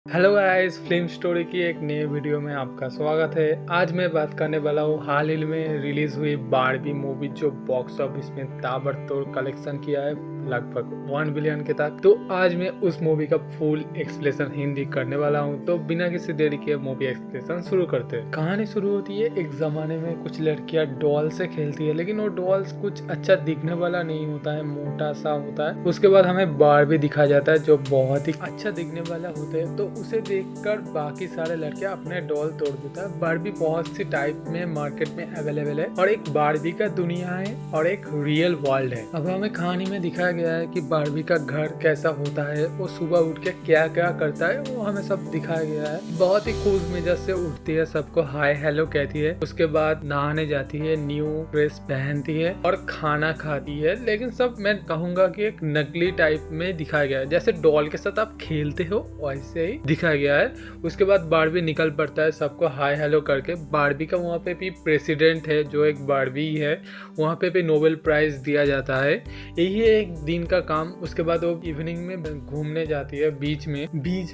Hello guys, film story की एक नई वीडियो में आपका स्वागत है। आज मैं बात करने वाला हूँ हाल ही में रिलीज हुई बारबी मूवी जो बॉक्स ऑफिस में ताबड़तोड़ कलेक्शन किया है लगभग 1 बिलियन के तक। तो आज मैं उस मूवी का फुल एक्सप्लेनेशन हिंदी करने वाला हूँ। तो बिना किसी देरी के मूवी एक्सप्लेनेशन शुरू करते हैं। कहानी शुरू होती है एक जमाने में कुछ लड़कियां डॉल से खेलती है, लेकिन वो डॉल्स कुछ अच्छा दिखने वाला नहीं होता है, मोटा सा होता है। उसके बाद हमें बारबी दिखाया जाता है जो बहुत ही अच्छा दिखने वाला होता है। तो उसे देखकर बाकी सारे लड़के अपने डॉल तोड़ देता है। बारबी बहुत सी टाइप में मार्केट में अवेलेबल है और एक बारबी का दुनिया है और एक रियल वर्ल्ड है। अब हमें कहानी में दिखाया गया है कि बारबी का घर कैसा होता है, वो सुबह उठ के क्या क्या करता है, वो हमें सब दिखाया गया है। बहुत ही खुश मिजाज से उठती है, सबको हाय हेलो कहती है, उसके बाद नहाने जाती है, न्यू ड्रेस पहनती है और खाना खाती है। लेकिन सब मैं कहूंगा कि एक नकली टाइप में दिखाया गया है, जैसे डॉल के साथ आप खेलते हो वैसे ही दिखाया गया है। उसके बाद बारबी निकल पड़ता है सबको हाय हेलो करके। बारबी का वहाँ पे भी प्रेसिडेंट है जो एक बारबी है, वहाँ पे भी नोबेल प्राइज दिया जाता है। यही है एक दिन का काम। उसके बाद वो इवनिंग में घूमने जाती है बीच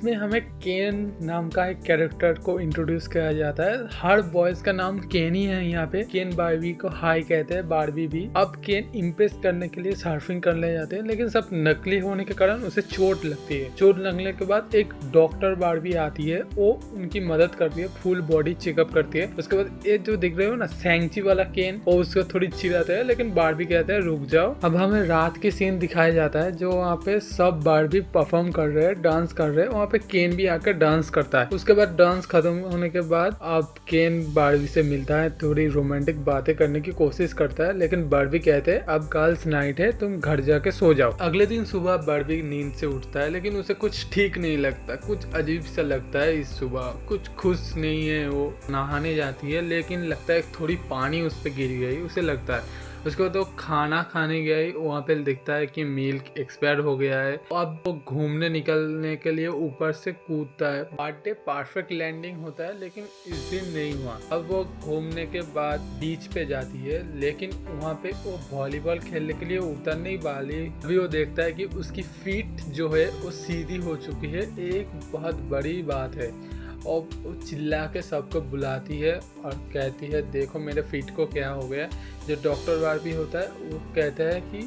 में हमें केन नाम का एक कैरेक्टर को इंट्रोड्यूस किया जाता है। हर बॉयज का नाम केन ही है यहाँ पे। केन बारबी को हाय कहते हैं, बारबी भी। अब केन इम्प्रेस करने के लिए सर्फिंग करने जाते हैं, लेकिन सब नकली होने के कारण उसे चोट लगती है। चोट लगने के बाद एक डॉक्टर बारबी आती है, वो उनकी मदद करती है, फुल बॉडी चेकअप करती है। उसके बाद ये जो दिख रहे हो ना सैंची वाला केन, वो उसको थोड़ी चिढ़ाता है, लेकिन बारबी कहते हैं रुक जाओ। अब हमें रात के सीन दिखाया जाता है जो वहाँ पे सब बारबी परफॉर्म कर रहे हैं, डांस कर रहे हैं। वहाँ पे केन भी आकर डांस करता है। उसके बाद डांस खत्म होने के बाद अब केन बारबी से मिलता है, थोड़ी रोमांटिक बातें करने की कोशिश करता है, लेकिन बारबी कहते हैं अब गर्ल्स नाइट है, तुम घर जाके सो जाओ। अगले दिन सुबह बारबी नींद से उठता है, लेकिन उसे कुछ ठीक नहीं लगता, कुछ अजीब सा लगता है। इस सुबह कुछ खुश नहीं है। वो नहाने जाती है, लेकिन लगता है थोड़ी पानी उस पर गिर गई, उसे लगता है। उसके बाद वो खाना खाने गई, वहाँ पे दिखता है कि मिल्क एक्सपायर हो गया है। अब वो घूमने निकलने के लिए ऊपर से कूदता है। बर्थडे परफेक्ट लैंडिंग होता है, लेकिन इस दिन नहीं हुआ। अब वो घूमने के बाद बीच पे जाती है, लेकिन वहाँ पे वो वॉलीबॉल खेलने के लिए उतर नहीं पाली। अभी वो देखता है कि उसकी फीट जो है वो सीधी हो चुकी है। एक बहुत बड़ी बात है। और वो चिल्ला के सबको बुलाती है और कहती है देखो मेरे फीट को क्या हो गया। जो डॉक्टर बारबी होता है वो कहता है कि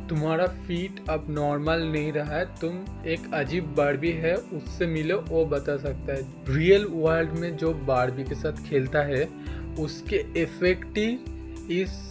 तुम्हारा फीट अब नॉर्मल नहीं रहा है, तुम एक अजीब बारबी है, उससे मिलो, वो बता सकता है। रियल वर्ल्ड में जो बारबी के साथ खेलता है उसके इफेक्ट ही इस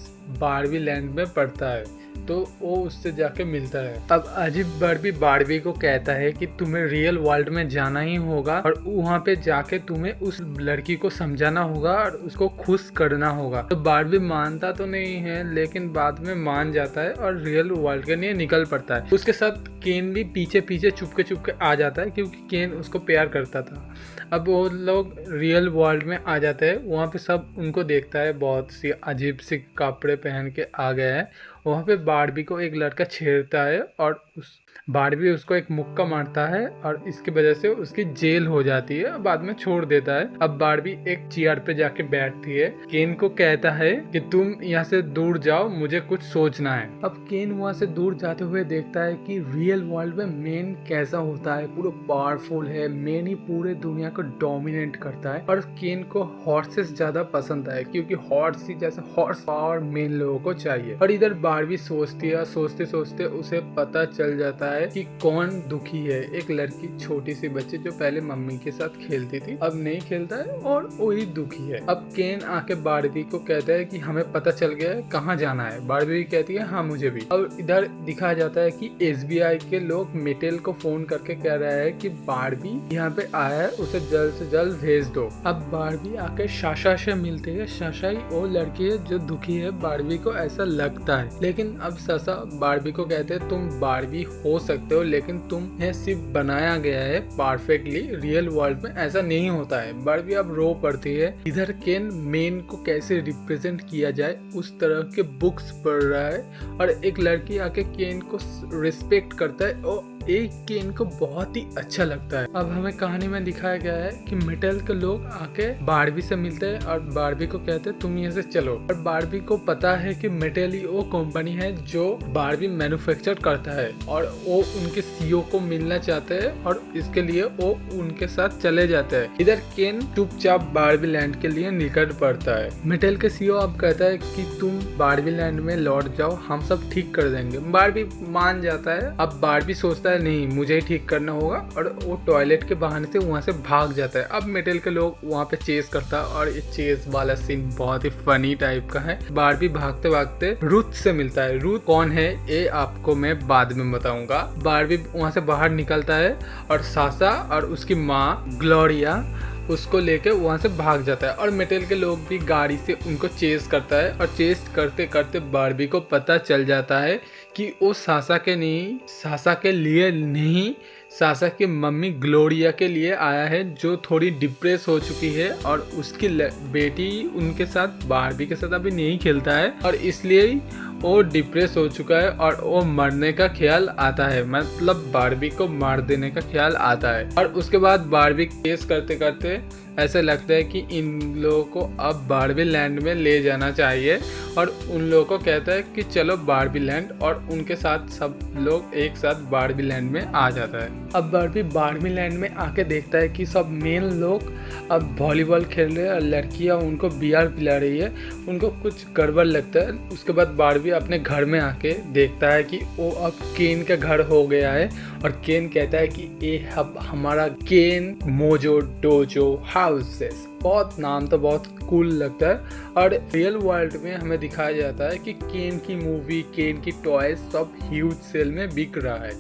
बारबी लैंड में पड़ता है, तो वो उससे जाके मिलता है। अब अजीब बारबी बारबी को कहता है कि तुम्हें रियल वर्ल्ड में जाना ही होगा और वहाँ पे जाके तुम्हें उस लड़की को समझाना होगा और उसको खुश करना होगा। तो बारबी मानता तो नहीं है, लेकिन बाद में मान जाता है और रियल वर्ल्ड के लिए निकल पड़ता है। उसके साथ केन भी पीछे पीछे चुपके आ जाता है, क्योंकि केन उसको प्यार करता था। अब वो लोग रियल वर्ल्ड में आ जाते हैं। वहाँ पे सब उनको देखता है, बहुत सी अजीब सी कपड़े पहन के आ गए हैं। वहाँ पे बारबी को एक लड़का छेड़ता है और उस बारबी उसको एक मुक्का मारता है और इसकी वजह से उसकी जेल हो जाती है, बाद में छोड़ देता है। अब बारबी एक चेयर पे जाके बैठती है, केन को कहता है कि तुम यहाँ से दूर जाओ, मुझे कुछ सोचना है। अब केन वहाँ से दूर जाते हुए देखता है कि रियल वर्ल्ड में मेन कैसा होता है, पूरा पावरफुल है, मेन ही पूरे दुनिया को डोमिनेट करता है। और केन को हॉर्सेस ज्यादा पसंद है, क्योंकि हॉर्स ही जैसे हॉर्स पावर मेन लोगों को चाहिए। और इधर बारबी सोचती है, सोचते सोचते उसे पता चल जाता है कि कौन दुखी है। एक लड़की, छोटी सी बच्ची जो पहले मम्मी के साथ खेलती थी, अब नहीं खेलता है और वही दुखी है। अब केन आके बारबी को कहता है कि हमें पता चल गया है कहाँ जाना है। बारबी कहती है हाँ मुझे भी। अब इधर दिखाया जाता है कि SBI के लोग मेटेल को फोन करके कह रहा है कि बारबी यहाँ पे आया है, उसे जल्द से जल्द भेज दो। अब बारबी आके साशा से मिलते है। साशा ही वो लड़की है जो दुखी है, बारबी को ऐसा लगता है। लेकिन अब साशा बारबी को कहते हैं तुम बारबी हो सकते हो, लेकिन तुम्हें सिर्फ बनाया गया है परफेक्टली, रियल वर्ल्ड में ऐसा नहीं होता है। बारबी अब रो पड़ती है। इधर केन मेन को कैसे रिप्रेजेंट किया जाए उस तरह के बुक्स पढ़ रहा है और एक लड़की आके केन को रिस्पेक्ट करता है और एक केन को बहुत ही अच्छा लगता है। अब हमें कहानी में दिखाया गया है कि मेटल के लोग आके बारबी से मिलते हैं और बारबी को कहते हैं तुम यहाँ से चलो। और बारबी को पता है कि मेटल ही वो कंपनी है जो बारबी मैन्युफैक्चर करता है और वो उनके सीईओ को मिलना चाहते हैं और इसके लिए वो उनके साथ चले जाते हैं। इधर केन चुपचाप बारबी लैंड के लिए निकल पड़ता है। मेटल के सीईओ अब कहता है कि तुम बारबी लैंड में लौट जाओ, हम सब ठीक कर देंगे। बारबी मान जाता है। अब बारबी सोचता है नहीं मुझे ही ठीक करना होगा और वो टॉयलेट के बहाने से वहाँ से भाग जाता है। अब मेटल के लोग वहाँ पे चेस करता है और ये चेस वाला सीन बहुत ही फनी टाइप का है। बारबी भागते भागते रूथ से मिलता है। रूथ कौन है ये आपको मैं बाद में बताऊंगा। बारबी वहाँ से बाहर निकलता है और सासा और उसकी माँ ग्लोरिया उसको लेके वहाँ से भाग जाता है और मेटल के लोग भी गाड़ी से उनको चेस करता है और चेस करते करते बारबी को पता चल जाता है कि वो सासा के लिए नहीं सासा की मम्मी ग्लोरिया के लिए आया है जो थोड़ी डिप्रेस हो चुकी है और उसकी बेटी उनके साथ बारबी के साथ अभी नहीं खेलता है और इसलिए वो डिप्रेस हो चुका है और वो मरने का ख्याल आता है, मतलब बारबी को मार देने का ख्याल आता है। और उसके बाद बारबी केस करते करते ऐसे लगता है कि इन लोगों को अब बारबी लैंड में ले जाना चाहिए और उन लोगों को कहता है कि चलो बारबी लैंड और उनके साथ सब लोग एक साथ बारबी लैंड में आ जाता है। अब बारबी लैंड में आके देखता है कि सब मेन लोग अब वॉलीबॉल खेल रहे हैं और लड़कियां उनको बियर पिला रही है। उनको कुछ गड़बड़ लगता है। उसके बाद बारबी अपने घर में आके देखता है कि वो अब केन का घर हो गया है और केन कहता है कि ये अब हमारा केन मोजो डोजो हाउसेस। बहुत नाम तो बहुत कूल लगता है और रियल वर्ल्ड में हमें दिखाया जाता है कि केन की मूवी, केन की टॉयज सब ह्यूज सेल में बिक रहा है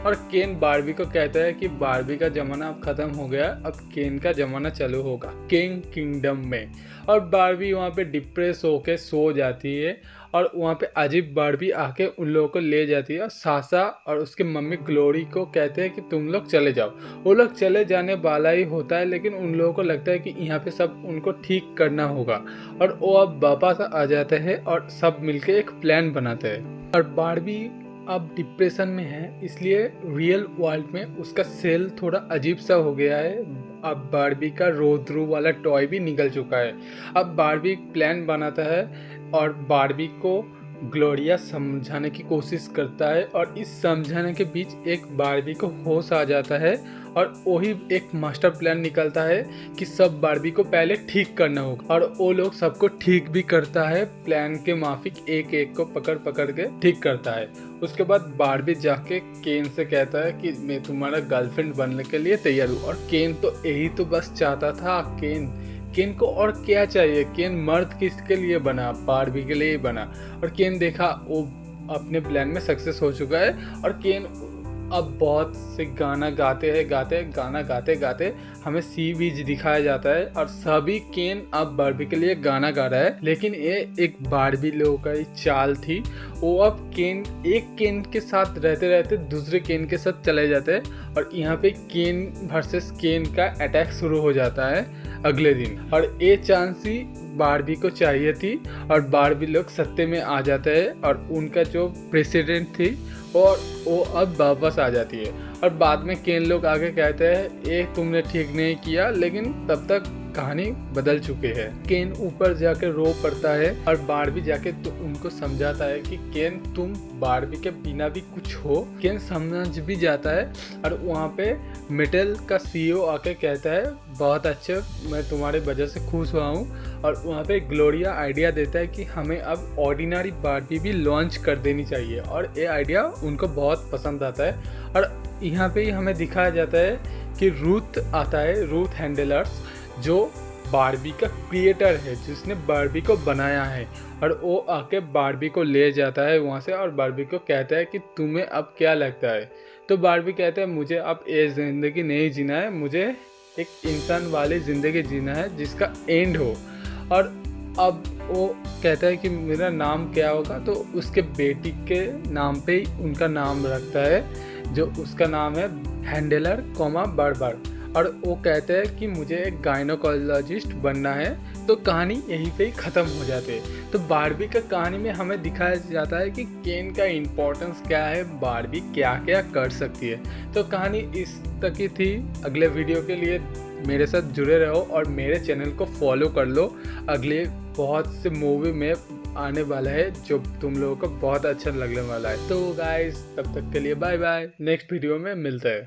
और केन बारबी को कहता है कि बारबी का जमाना अब खत्म हो गया, अब केन का जमाना चालू होगा केन किंगडम में। और बारबी वहाँ पे डिप्रेस होके सो जाती है और वहाँ पे अजीब बारबी आके उन लोगों को ले जाती है और सासा और उसके मम्मी ग्लोरी को कहते हैं कि तुम लोग चले जाओ। वो लोग चले जाने वाला ही होता है लेकिन उन लोगों को लगता है कि यहाँ पे सब उनको ठीक करना होगा और वो अब वापस आ जाते हैं और सब मिलके एक प्लान बनाते हैं। और बारबी अब डिप्रेशन में है इसलिए रियल वर्ल्ड में उसका सेल थोड़ा अजीब सा हो गया है। अब बारबी का रोद्रू वाला टॉय भी निकल चुका है। अब बारबी प्लान बनाता है और बारबी को ग्लोरिया समझाने की कोशिश करता है और इस समझाने के बीच एक बारबी को होश आ जाता है और वही एक मास्टर प्लान निकलता है कि सब बारबी को पहले ठीक करना होगा और वो लोग सबको ठीक भी करता है। प्लान के माफिक एक एक को पकड़ पकड़ के ठीक करता है। उसके बाद बारबी जाके केन से कहता है कि मैं तुम्हारा गर्लफ्रेंड बनने के लिए तैयार हूँ और केन तो यही तो बस चाहता था। केन को और क्या चाहिए? केन मर्द किसके लिए बना? बारबी के लिए ही बना। और केन देखा वो अपने प्लान में सक्सेस हो चुका है और केन अब बहुत से गाना गाते गाते हमें सी बीच दिखाया जाता है और सभी केन अब बारबी के लिए गाना गा रहा है। लेकिन ये एक बारबी लोगों का ही चाल थी। वो अब एक केन के साथ रहते रहते दूसरे केन के साथ चले जाते हैं और यहाँ पे केन वर्सेस केन का अटैक शुरू हो जाता है अगले दिन। और ये चांस ही बारबी को चाहिए थी और बारबी लोग सत्ते में आ जाते हैं और उनका जो प्रेसिडेंट थी और वो अब वापस आ जाती है। और बाद में केन लोग आगे कहते हैं ये तुमने ठीक नहीं किया, लेकिन तब तक कहानी बदल चुकी है। केन ऊपर जाकर रो पड़ता है और बारबी जाके तो उनको समझाता है कि केन तुम बारबी के बिना भी कुछ हो। केन समझ भी जाता है और वहाँ पे मेटल का सीईओ आके कहता है बहुत अच्छे, मैं तुम्हारे वजह से खुश हुआ हूँ। और वहाँ पे ग्लोरिया आइडिया देता है कि हमें अब ऑर्डिनरी बारबी भी लॉन्च कर देनी चाहिए और ये आइडिया उनको बहुत पसंद आता है। और यहाँ पे ही हमें दिखाया जाता है कि रूथ आता है, रूथ हैंडलर्स, जो बारबी का क्रिएटर है, जिसने बारबी को बनाया है। और वो आके बारबी को ले जाता है वहाँ से और बारबी को कहता है कि तुम्हें अब क्या लगता है? तो बारबी कहता है मुझे अब ये ज़िंदगी नहीं जीना है, मुझे एक इंसान वाली ज़िंदगी जीना है जिसका एंड हो। और अब वो कहता है कि मेरा नाम क्या होगा, तो उसके बेटी के नाम पे ही उनका नाम रखता है, जो उसका नाम है हैंडलर बारबर। और वो कहते हैं कि मुझे एक गायनोकोलॉजिस्ट बनना है तो कहानी यहीं पे ही ख़त्म हो जाती है। तो बारबी का कहानी में हमें दिखाया जाता है कि केन का इम्पोर्टेंस क्या है, बारबी क्या क्या कर सकती है। तो कहानी इस तक ही थी। अगले वीडियो के लिए मेरे साथ जुड़े रहो और मेरे चैनल को फॉलो कर लो। अगले बहुत से मूवी में आने वाला है जो तुम लोगों को बहुत अच्छा लगने वाला है। तो गाइस तब तक के लिए बाय बाय, नेक्स्ट वीडियो में मिलते हैं।